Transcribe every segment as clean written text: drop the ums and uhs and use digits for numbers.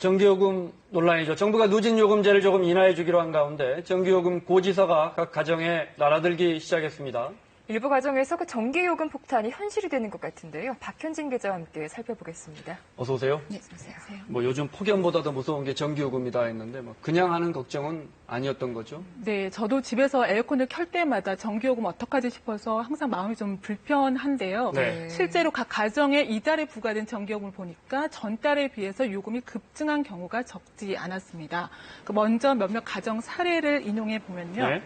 전기요금 논란이죠. 정부가 누진 요금제를 조금 인하해 주기로 한 가운데 전기요금 고지서가 각 가정에 날아들기 시작했습니다. 일부 가정에서 그 전기요금 폭탄이 현실이 되는 것 같은데요. 박현진 기자와 함께 살펴보겠습니다. 어서 오세요. 네, 어서 오세요. 뭐 요즘 폭염보다 더 무서운 게 전기요금이다 했는데 뭐 그냥 하는 걱정은 아니었던 거죠? 네, 저도 집에서 에어컨을 켤 때마다 전기요금 어떡하지 싶어서 항상 마음이 좀 불편한데요. 네. 실제로 각 가정에 이달에 부과된 전기요금을 보니까 전달에 비해서 요금이 급증한 경우가 적지 않았습니다. 먼저 몇몇 가정 사례를 인용해 보면요. 네.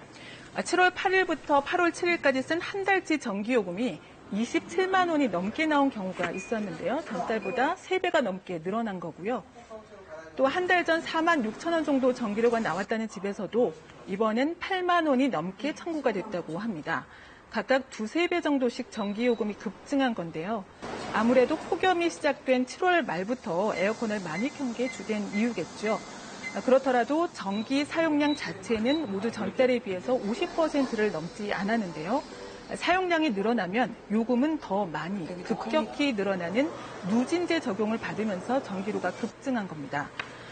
7월 8일부터 8월 7일까지 쓴 한 달치 전기요금이 27만 원이 넘게 나온 경우가 있었는데요. 전달보다 3배가 넘게 늘어난 거고요. 또 한 달 전 4만 6천 원 정도 전기료가 나왔다는 집에서도 이번엔 8만 원이 넘게 청구가 됐다고 합니다. 각각 2~3배 정도씩 전기요금이 급증한 건데요. 아무래도 폭염이 시작된 7월 말부터 에어컨을 많이 켠 게 주된 이유겠죠. 그렇더라도 전기 사용량 자체는 모두 전달에 비해서 50%를 넘지 않았는데요. 사용량이 늘어나면 요금은 더 많이 급격히 늘어나는 누진제 적용을 받으면서 전기료가 급증한 겁니다.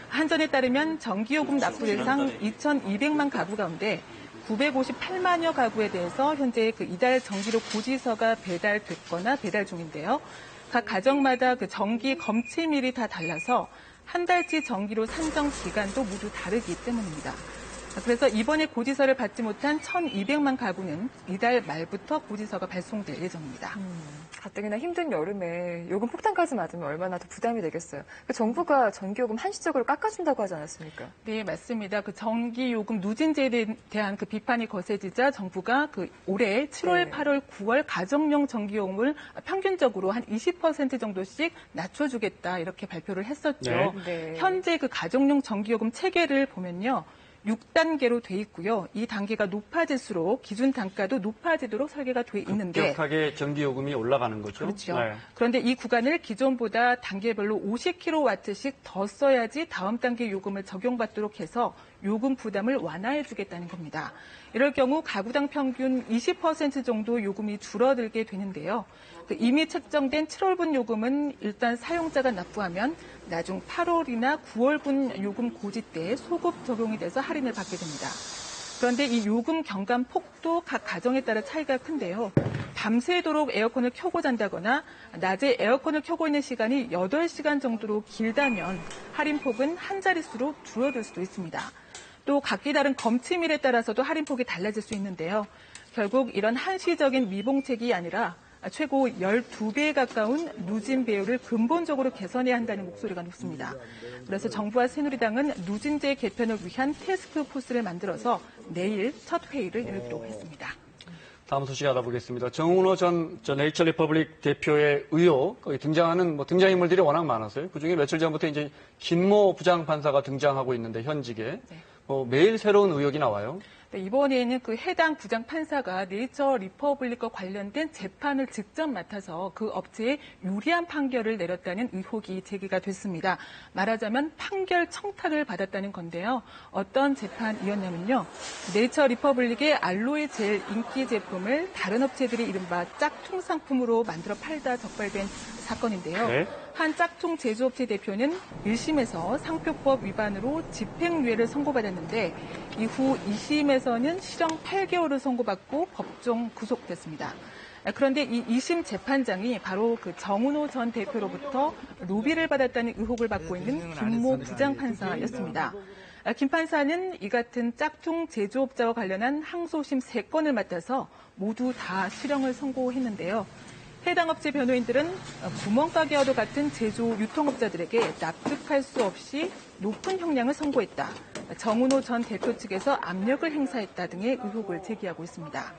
한전에 따르면 전기요금 납부 대상 2,200만 가구 가운데 958만여 가구에 대해서 현재 이달 전기료 고지서가 배달됐거나 배달 중인데요. 각 가정마다 전기 검침일이 다 달라서 한 달치 전기료 산정 기간도 모두 다르기 때문입니다. 그래서 이번에 고지서를 받지 못한 1,200만 가구는 이달 말부터 고지서가 발송될 예정입니다. 가뜩이나 힘든 여름에 요금 폭탄까지 맞으면 얼마나 더 부담이 되겠어요. 정부가 전기요금 한시적으로 깎아준다고 하지 않았습니까? 네, 맞습니다. 전기요금 누진제에 대한 비판이 거세지자 정부가 올해 7월, 8월, 9월 가정용 전기요금을 평균적으로 한 20% 정도씩 낮춰주겠다 이렇게 발표를 했었죠. 네. 현재 가정용 전기요금 체계를 보면요. 6단계로 돼 있고요. 이 단계가 높아질수록 기준 단가도 높아지도록 설계가 돼 있는데 급격하게 전기요금이 올라가는 거죠? 그렇죠. 네. 그런데 이 구간을 기존보다 단계별로 50kW씩 더 써야지 다음 단계 요금을 적용받도록 해서 요금 부담을 완화해 주겠다는 겁니다. 이럴 경우 가구당 평균 20% 정도 요금이 줄어들게 되는데요. 이미 책정된 7월분 요금은 일단 사용자가 납부하면 나중 8월이나 9월분 요금 고지 때 소급 적용이 돼서 할인을 받게 됩니다. 그런데 이 요금 경감 폭도 각 가정에 따라 차이가 큰데요. 밤새도록 에어컨을 켜고 잔다거나 낮에 에어컨을 켜고 있는 시간이 8시간 정도로 길다면 할인폭은 한 자릿수로 줄어들 수도 있습니다. 또 각기 다른 검침일에 따라서도 할인폭이 달라질 수 있는데요. 결국 이런 한시적인 미봉책이 아니라 최고 12배에 가까운 누진 배율을 근본적으로 개선해야 한다는 목소리가 높습니다. 그래서 정부와 새누리당은 누진제 개편을 위한 태스크포스를 만들어서 내일 첫 회의를 열기로 했습니다. 다음 소식 알아보겠습니다. 정운호 전 네이처리퍼블릭 대표의 의혹, 거기 등장하는 등장인물들이 워낙 많아서요. 그중에 며칠 전부터 이제 김모 부장판사가 등장하고 있는데 현직에 매일 새로운 의혹이 나와요. 네, 이번에는 해당 부장판사가 네이처 리퍼블릭과 관련된 재판을 직접 맡아서 그 업체에 유리한 판결을 내렸다는 의혹이 제기가 됐습니다. 말하자면 판결 청탁을 받았다는 건데요. 어떤 재판이었냐면요. 네이처 리퍼블릭의 알로에 젤 인기 제품을 다른 업체들이 이른바 짝퉁 상품으로 만들어 팔다 적발된 사건인데요. 네. 한 짝퉁 제조업체 대표는 1심에서 상표법 위반으로 집행유예를 선고받았는데 이후 2심에서는 실형 8개월을 선고받고 법정 구속됐습니다. 그런데 이 2심 재판장이 바로 정운호 전 대표로부터 로비를 받았다는 의혹을 받고 있는 김모 부장판사였습니다. 김 판사는 이 같은 짝퉁 제조업자와 관련한 항소심 3건을 맡아서 모두 다 실형을 선고했는데요. 해당 업체 변호인들은 구멍가게와도 같은 제조 유통업자들에게 납득할 수 없이 높은 형량을 선고했다. 정운호 전 대표 측에서 압력을 행사했다 등의 의혹을 제기하고 있습니다.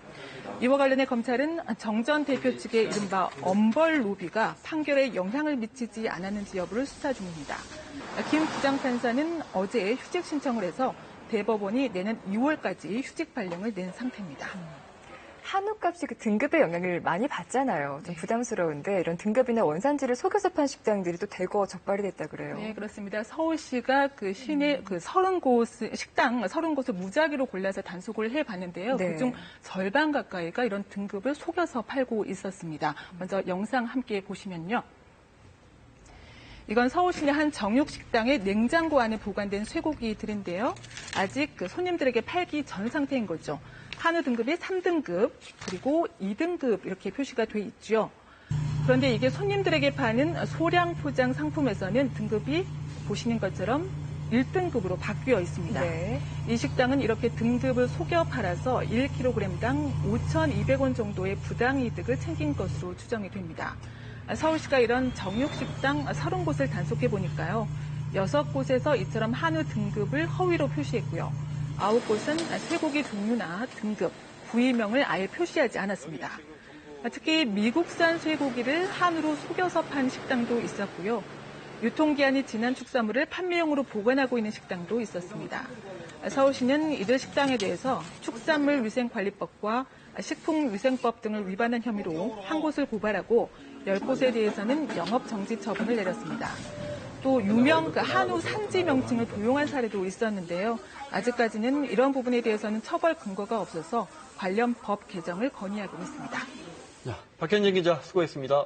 이와 관련해 검찰은 정 전 대표 측의 이른바 엄벌 로비가 판결에 영향을 미치지 않았는지 여부를 수사 중입니다. 김 부장판사는 어제 휴직 신청을 해서 대법원이 내년 2월까지 휴직 발령을 낸 상태입니다. 한우값이 등급의 영향을 많이 받잖아요. 좀 부담스러운데 이런 등급이나 원산지를 속여서 판 식당들이 또 대거 적발이 됐다 그래요. 네, 그렇습니다. 서울시가 시내 30곳 식당 30곳을 무작위로 골라서 단속을 해봤는데요. 네. 그중 절반 가까이가 이런 등급을 속여서 팔고 있었습니다. 먼저 영상 함께 보시면요. 이건 서울 시내 한 정육식당의 냉장고 안에 보관된 쇠고기들인데요. 아직 그 손님들에게 팔기 전 상태인 거죠. 한우 등급이 3등급 그리고 2등급 이렇게 표시가 돼 있죠. 그런데 이게 손님들에게 파는 소량 포장 상품에서는 등급이 보시는 것처럼 1등급으로 바뀌어 있습니다. 네. 이 식당은 이렇게 등급을 속여 팔아서 1kg당 5,200원 정도의 부당이득을 챙긴 것으로 추정이 됩니다. 서울시가 이런 정육식당 30곳을 단속해 보니까요. 6곳에서 이처럼 한우 등급을 허위로 표시했고요. 9곳은 쇠고기 종류나 등급, 부위명을 아예 표시하지 않았습니다. 특히 미국산 쇠고기를 한우로 속여서 판 식당도 있었고요. 유통기한이 지난 축산물을 판매용으로 보관하고 있는 식당도 있었습니다. 서울시는 이들 식당에 대해서 축산물위생관리법과 식품위생법 등을 위반한 혐의로 한 곳을 고발하고 10곳에 대해서는 영업정지 처분을 내렸습니다. 또 유명 한우 산지 명칭을 도용한 사례도 있었는데요. 아직까지는 이런 부분에 대해서는 처벌 근거가 없어서 관련 법 개정을 건의하고 있습니다. 박현진 기자 수고했습니다.